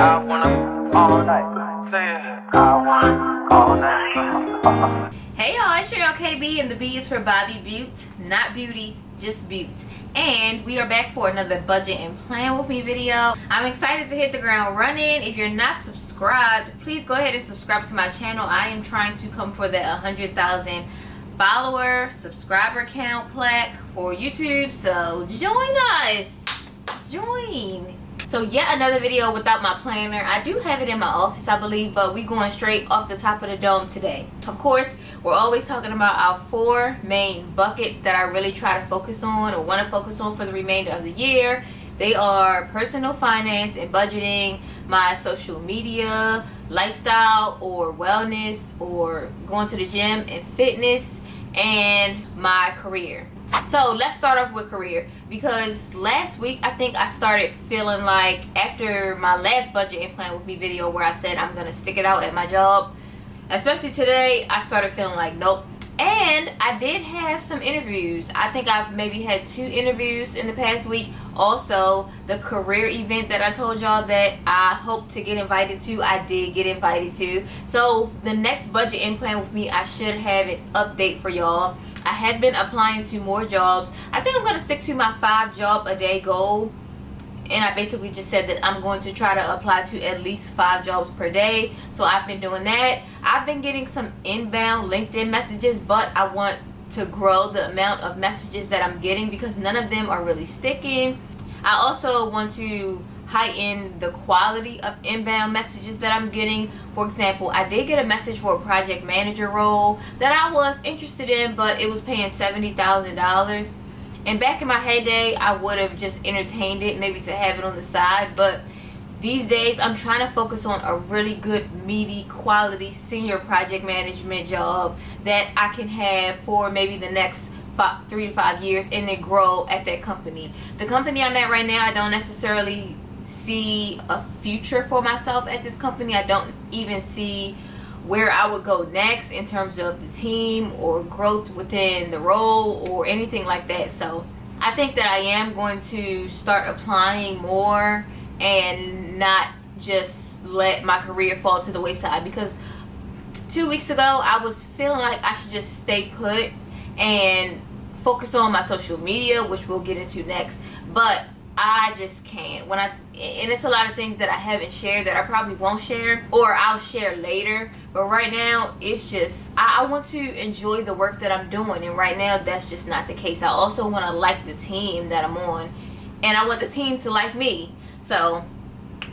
I wanna all night. Say it. I wanna all night. Hey y'all, it's your girl KB, and the B is for BobbieBeaut, not beauty, just Beaut. And we are back for another budget and plan with me video. I'm excited to hit the ground running. If you're not subscribed, please go ahead and subscribe to my channel. I am trying to come for that 100,000 follower subscriber count plaque for YouTube, so join us. Join. So yet another video without my planner. I do have it in my office, I believe, but we going straight off the top of the dome today. Of course, we're always talking about our 4 main buckets that I really try to focus on or want to focus on for the remainder of the year. They are personal finance and budgeting, my social media, lifestyle or wellness, or going to the gym and fitness, and my career. So let's start off with career, because last week I think I started feeling like, after my last budget and plan with me video where I said I'm gonna stick it out at my job, especially today, I started feeling like nope. And I did have some interviews. I think I've maybe had 2 interviews in the past week. Also, the career event that I told y'all that I hope to get invited to, I did get invited to. So the next budget and plan with me, I should have an update for y'all. I have been applying to more jobs. I think I'm going to stick to my 5 job a day goal. And I basically just said that I'm going to try to apply to at least 5 jobs per day. So I've been doing that. I've been getting some inbound LinkedIn messages, but I want to grow the amount of messages that I'm getting because none of them are really sticking. I also want to heighten the quality of inbound messages that I'm getting. For example, I did get a message for a project manager role that I was interested in, but it was paying $70,000. And back in my heyday, I would have just entertained it, maybe to have it on the side. But these days, I'm trying to focus on a really good, meaty, quality senior project management job that I can have for maybe the next 3 to 5 years, and then grow at that company. The company I'm at right now, I don't necessarily see a future for myself at this company. I don't even see where I would go next in terms of the team or growth within the role or anything like that. So I think that I am going to start applying more and not just let my career fall to the wayside, because 2 weeks ago I was feeling like I should just stay put and focus on my social media, which we'll get into next. But I just can't. And it's a lot of things that I haven't shared that I probably won't share, or I'll share later. But right now, it's just, I want to enjoy the work that I'm doing, and right now that's just not the case. I also want to like the team that I'm on, and I want the team to like me. So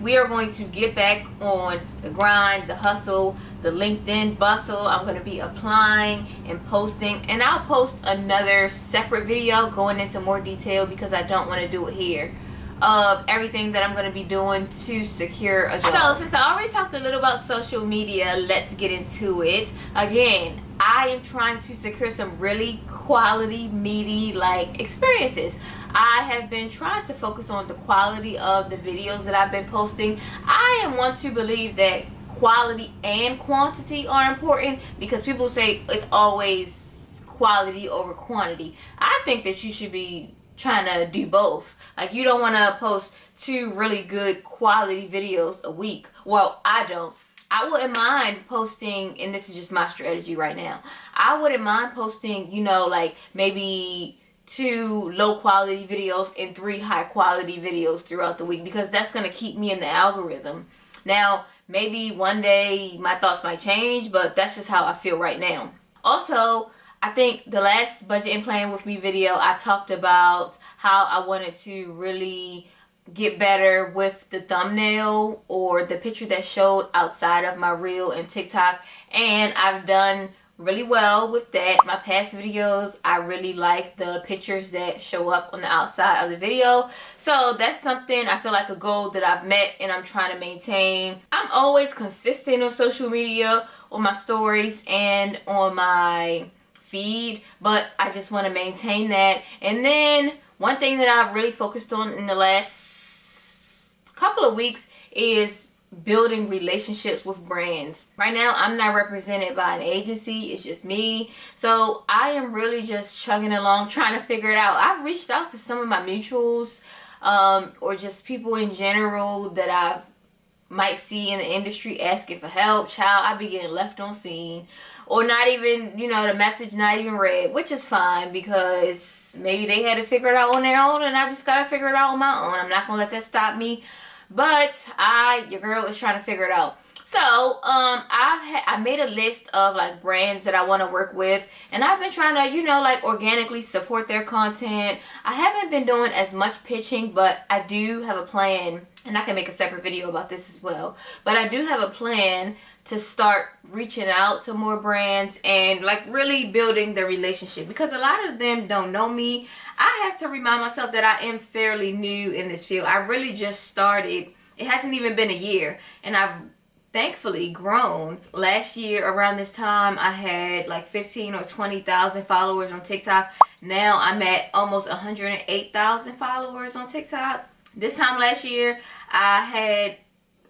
we are going to get back on the grind, the hustle, the LinkedIn bustle. I'm going to be applying and posting, and I'll post another separate video going into more detail, because I don't want to do it here, of everything that I'm going to be doing to secure a job. So since I already talked a little about social media, let's get into it. Again, I am trying to secure some really quality, meaty, experiences. I have been trying to focus on the quality of the videos that I've been posting. I am one to believe that quality and quantity are important, because people say it's always quality over quantity. I think that you should be trying to do both. You don't want to post 2 really good quality videos a week. Well, I don't. I wouldn't mind posting, and this is just my strategy right now, I wouldn't mind posting, maybe 2 low quality videos and 3 high quality videos throughout the week, because that's going to keep me in the algorithm. Now, maybe one day my thoughts might change, but that's just how I feel right now. Also, I think the last budget and plan with me video, I talked about how I wanted to really get better with the thumbnail or the picture that showed outside of my reel and TikTok, and I've done really well with that. My past videos, I really like the pictures that show up on the outside of the video. So that's something, I feel like, a goal that I've met and I'm trying to maintain. I'm always consistent on social media, on my stories and on my feed, but I just want to maintain that. And then one thing that I've really focused on in the last couple of weeks is building relationships with brands. Right now, I'm not represented by an agency. It's just me. So I am really just chugging along, trying to figure it out. I've reached out to some of my mutuals, or just people in general that I've might see in the industry asking for help, child, I be getting left on scene, or not even, you know, the message not even read, which is fine because maybe they had to figure it out on their own and I just gotta figure it out on my own. I'm not gonna let that stop me, but your girl is trying to figure it out. So I made a list of like brands that I want to work with, and I've been trying to, you know, like organically support their content. I haven't been doing as much pitching, but I do have a plan, and I can make a separate video about this as well, but I do have a plan to start reaching out to more brands and like really building the relationship, because a lot of them don't know me. I have to remind myself that I am fairly new in this field. I really just started. It hasn't even been a year, and I've thankfully grown. Last year around this time I had like 15 or 20,000 followers on TikTok. Now I'm at almost 108,000 followers on TikTok. This time last year I had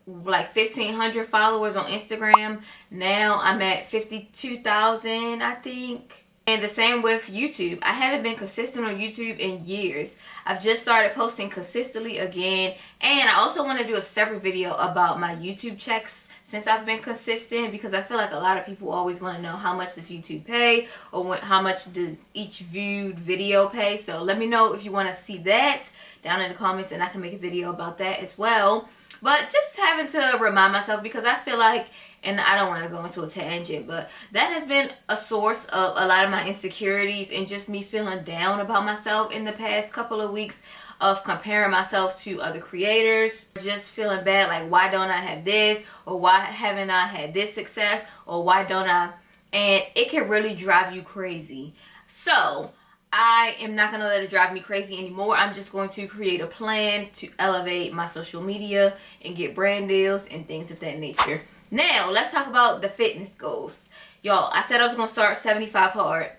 like 1,500 followers on Instagram. Now I'm at 52,000, I think. And the same with YouTube. I haven't been consistent on YouTube in years. I've just started posting consistently again. And I also want to do a separate video about my YouTube checks since I've been consistent, because I feel like a lot of people always want to know how much does YouTube pay, or how much does each viewed video pay. So let me know if you want to see that down in the comments, and I can make a video about that as well. But just having to remind myself, because I feel like, and I don't want to go into a tangent, but that has been a source of a lot of my insecurities and just me feeling down about myself in the past couple of weeks, of comparing myself to other creators, just feeling bad, like why don't I have this, or why haven't I had this success, or why don't I, and it can really drive you crazy. So I am not going to let it drive me crazy anymore. I'm just going to create a plan to elevate my social media and get brand deals and things of that nature. Now, let's talk about the fitness goals. Y'all, I said I was going to start 75 hard.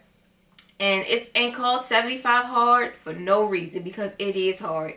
And it ain't called 75 hard for no reason, because it is hard.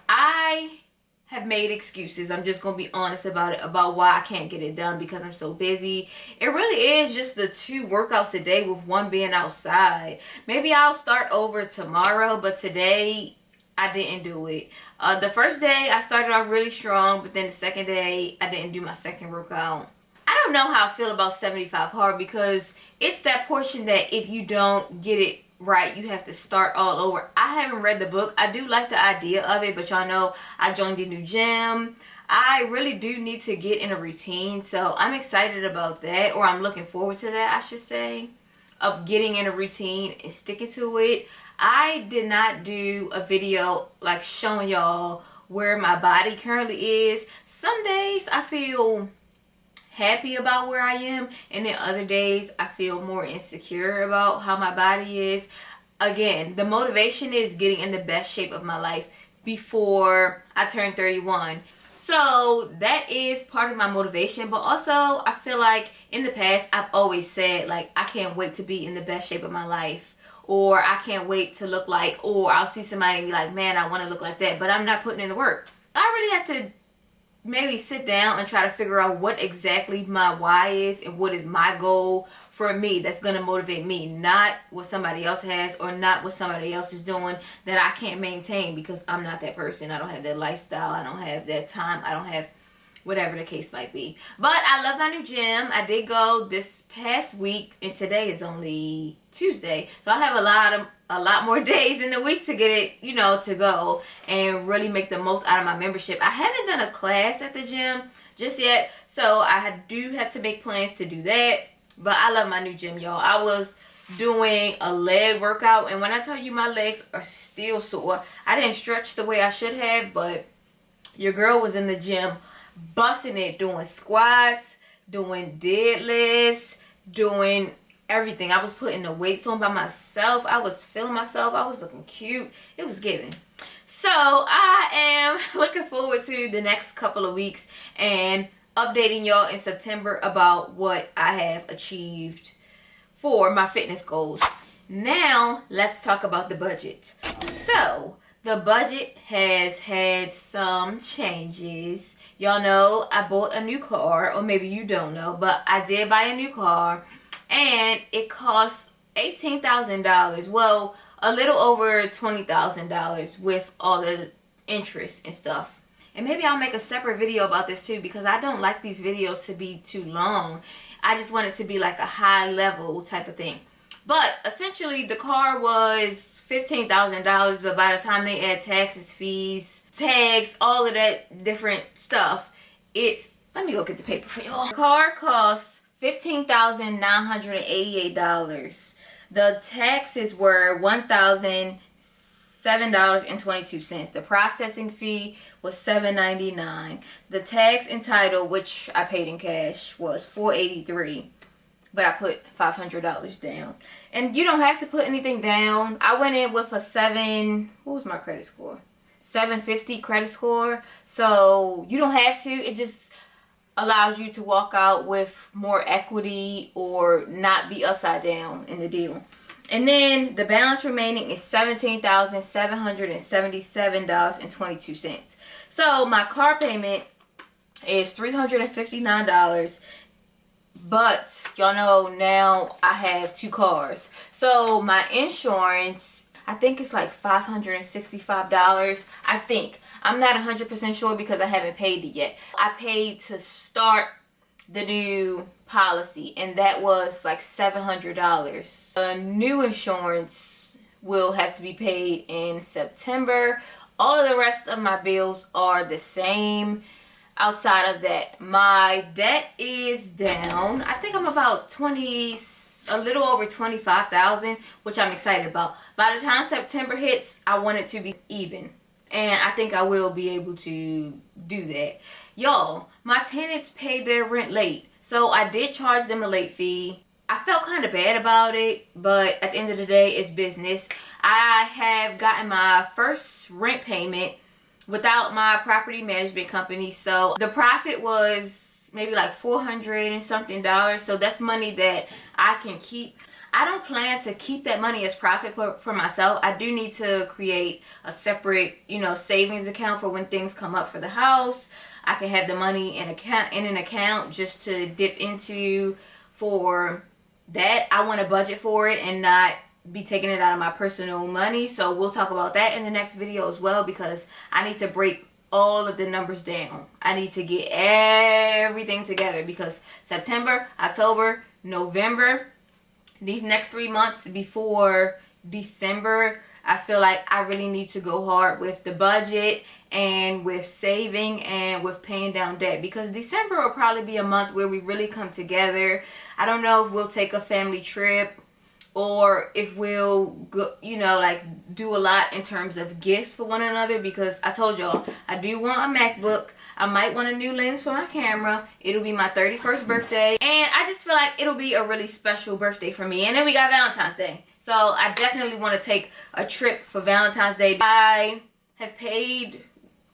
I have made excuses. I'm just going to be honest about it, about why I can't get it done, because I'm so busy. It really is just the 2 workouts a day, with one being outside. Maybe I'll start over tomorrow, but today I didn't do it. The first day I started off really strong, but then the second day I didn't do my second workout. I don't know how I feel about 75 hard, because it's that portion that if you don't get it right, you have to start all over. I haven't read the book. I do like the idea of it, but y'all know I joined a new gym. I really do need to get in a routine, so I'm excited about that, or I'm looking forward to that, I should say, of getting in a routine and sticking to it. I did not do a video like showing y'all where my body currently is. Some days I feel happy about where I am, and then other days I feel more insecure about how my body is. Again, the motivation is getting in the best shape of my life before I turn 31. So that is part of my motivation, but also I feel like in the past I've always said like I can't wait to be in the best shape of my life, or I can't wait to look like, or I'll see somebody and be like, man, I want to look like that, but I'm not putting in the work. I really have to maybe sit down and try to figure out what exactly my why is and what is my goal for me that's going to motivate me, not what somebody else has or not what somebody else is doing that I can't maintain, because I'm not that person. I don't have that lifestyle. I don't have that time. I don't have whatever the case might be. But I love my new gym. I did go this past week, and today is only Tuesday, so I have a lot more days in the week to get it, you know, to go and really make the most out of my membership. I haven't done a class at the gym just yet, so I do have to make plans to do that. But I love my new gym, y'all. I was doing a leg workout, and when I tell you my legs are still sore, I didn't stretch the way I should have, but your girl was in the gym busting it, doing squats, doing deadlifts, doing everything. I was putting the weights on by myself. I was feeling myself. I was looking cute. It was giving. So I am looking forward to the next couple of weeks and updating y'all in September about what I have achieved for my fitness goals. Now let's talk about the budget. So the budget has had some changes. Y'all know I bought a new car, or maybe you don't know, but I did buy a new car, and it cost $18,000. Well, a little over $20,000 with all the interest and stuff. And maybe I'll make a separate video about this too, because I don't like these videos to be too long. I just want it to be like a high level type of thing. But essentially the car was $15,000, but by the time they add taxes, fees, tags, all of that different stuff, it's, let me go get the paper for y'all. The car costs $15,988. The taxes were $1,007.22. The processing fee was $7.99. The tax and title, which I paid in cash, was $483. But I put $500 down. And you don't have to put anything down. I went in with a what was my credit score? 750 credit score. So you don't have to. It just allows you to walk out with more equity or not be upside down in the deal. And then the balance remaining is $17,777.22. So my car payment is $359. But y'all know now I have 2 cars. So my insurance, I think it's like $565. I think. I'm not 100% sure because I haven't paid it yet. I paid to start the new policy, and that was like $700. The new insurance will have to be paid in September. All of the rest of my bills are the same. Outside of that, my debt is down. I think I'm about a little over 25,000, which I'm excited about. By the time September hits, I want it to be even. And I think I will be able to do that. Y'all, my tenants paid their rent late. So I did charge them a late fee. I felt kind of bad about it, but at the end of the day, it's business. I have gotten my first rent payment without my property management company. So the profit was maybe like $400 and something. So that's money that I can keep. I don't plan to keep that money as profit for myself. I do need to create a separate, savings account for when things come up for the house. I can have the money in an account just to dip into for that. I want to budget for it and not be taking it out of my personal money. So we'll talk about that in the next video as well, because I need to break all of the numbers down. I need to get everything together because September, October, November, these next 3 months before December, I feel like I really need to go hard with the budget and with saving and with paying down debt, because December will probably be a month where we really come together. I don't know if we'll take a family trip or if we'll go, do a lot in terms of gifts for one another, because I told y'all I do want a MacBook. I might want a new lens for my camera. It'll be my 31st birthday, and I just feel like it'll be a really special birthday for me. And then we got Valentine's Day, so I definitely want to take a trip for Valentine's Day. I have paid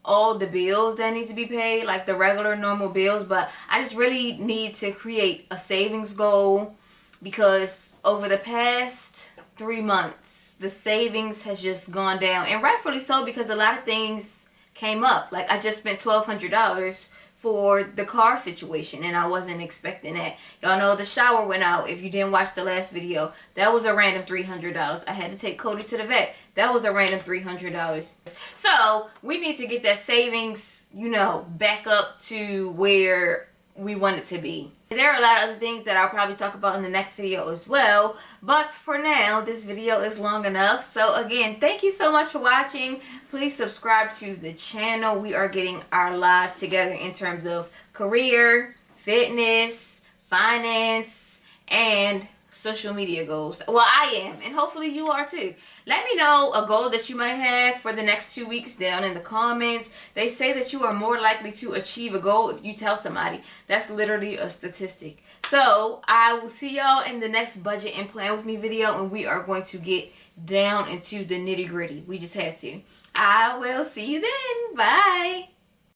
all the bills that need to be paid, like the regular normal bills, but I just really need to create a savings goal, because over the past 3 months the savings has just gone down, and rightfully so, because a lot of things came up. Like I just spent $1,200 for the car situation, and I wasn't expecting that. Y'all know the shower went out. If you didn't watch the last video, that was a random $300. I had to take Cody to the vet. That was a random $300. So we need to get that savings, back up to where we want it to be. There are a lot of other things that I'll probably talk about in the next video as well, but for now this video is long enough. So again, thank you so much for watching. Please subscribe to the channel. We are getting our lives together in terms of career, fitness, finance, and social media goals. Well, I am, and hopefully you are too. Let me know a goal that you might have for the next 2 weeks down in the comments. They say that you are more likely to achieve a goal if you tell somebody. That's literally a statistic. So I will see y'all in the next budget and plan with me video, and we are going to get down into the nitty gritty. We just have to. I will see you then. Bye.